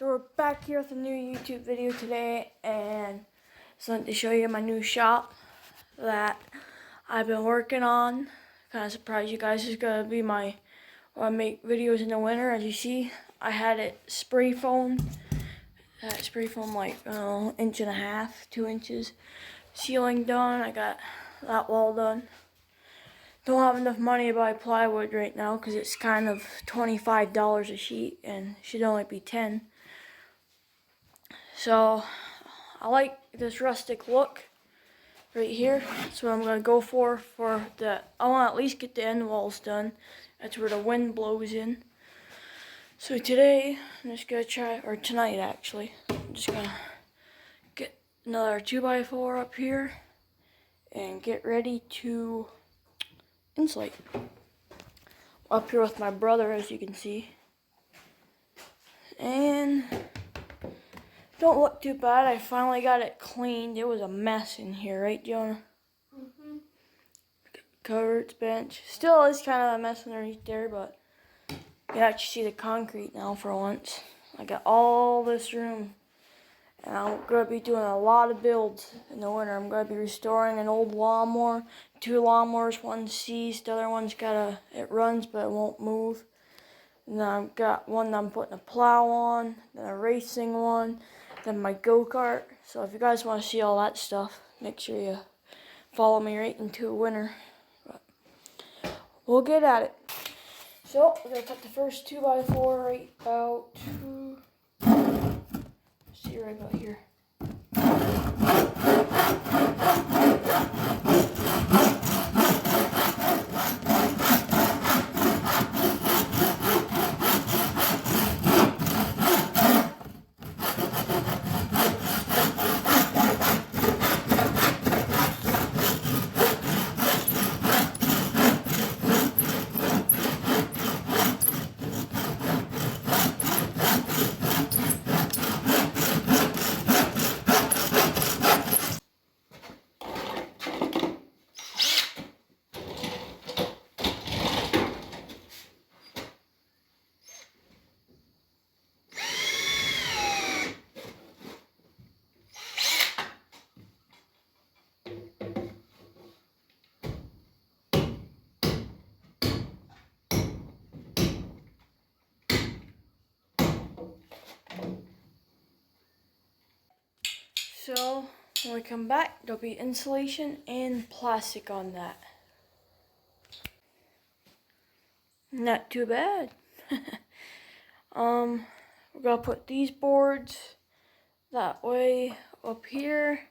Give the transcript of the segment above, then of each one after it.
So we're back here with a new YouTube video today, and just wanted to show you my new shop that I've been working on. Kind of surprised you guys. Is gonna be my when I make videos in the winter. As you see, I had it spray foamed. Spray foam like inch and a half, 2 inches. Ceiling done. I got that wall done. Don't have enough money to buy plywood right now because it's kind of $25 a sheet and it should only be 10. So I like this rustic look right here. That's what I'm gonna go for the. I want to at least get the end walls done. That's where the wind blows in. So today I'm just gonna try, or tonight actually, I'm just gonna get another 2x4 up here and get ready to insulate. Up here with my brother, as you can see, and don't look too bad. I finally got it cleaned. It was a mess in here, right, Jonah? Mm-hmm. Cupboards, bench. Still is kind of a mess underneath there, but you can actually see the concrete now for once. I got all this room, and I'm going to be doing a lot of builds in the winter. I'm going to be restoring an old lawnmower, 2 lawnmowers. One's seized, the other one's it runs, but it won't move. And then I've got one that I'm putting a plow on, then a racing one, then my go-kart. So if you guys want to see all that stuff, make sure you follow me right into winter. But we'll get at it. So we're going to cut the first 2x4 right about, see right about here. So when we come back, there'll be insulation and plastic on that. Not too bad. We're gonna put these boards that way up here.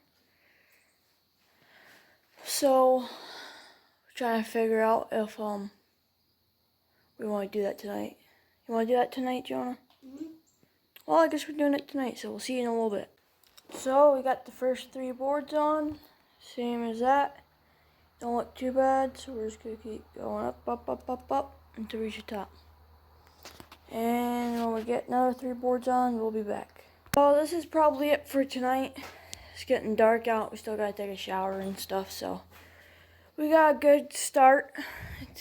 So we're trying to figure out if we want to do that tonight. You want to do that tonight, Jonah? Mm-hmm. Well, I guess we're doing it tonight, so we'll see you in a little bit. So we got the first 3 boards on, same as that. Don't look too bad, so we're just gonna keep going up until we reach the top. And when we get another 3 boards on, we'll be back. So this is probably it for tonight. It's getting dark out. We still gotta take a shower and stuff, so we got a good start.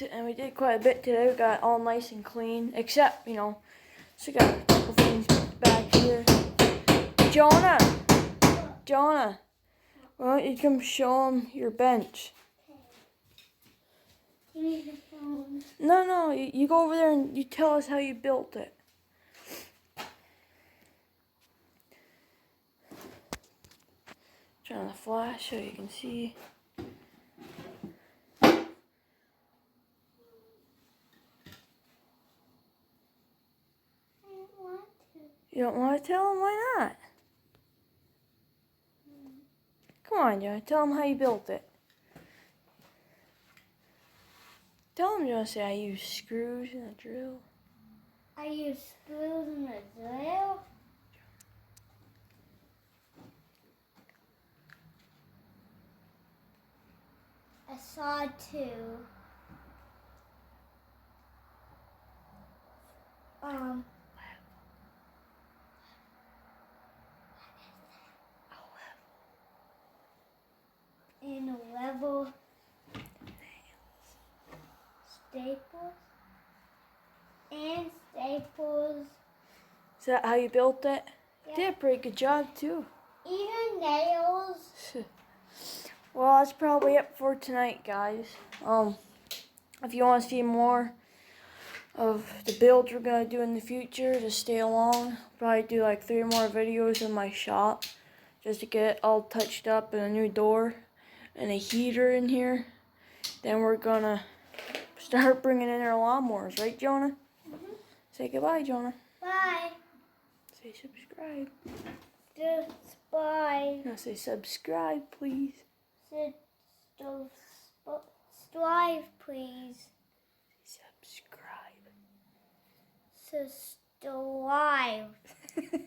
And we did quite a bit today. We got all nice and clean, except, so we got a couple things back here. Jonah, why don't you come show them your bench? You need the phone. No, you go over there and you tell us how you built it. Turn on the flash so you can see. I don't want to. You don't want to tell them? Why not? Come on, Jonah, tell them how you built it. Tell them, Jonah, say I use screws and a drill. I use screws and a drill. I saw 2. And a level staples Is that how you built it? Yeah. Did a pretty good job too. Even nails. Well, that's probably it for tonight, guys. If you want to see more of the builds we're gonna do in the future, just stay along. Probably do like 3 more videos in my shop just to get it all touched up and a new door and a heater in here. Then we're gonna start bringing in our lawnmowers, right, Jonah? Mm-hmm. Say goodbye, Jonah. Bye. Say subscribe. Subscribe. Now say subscribe, please. Subscribe, please. Subscribe. Subscribe.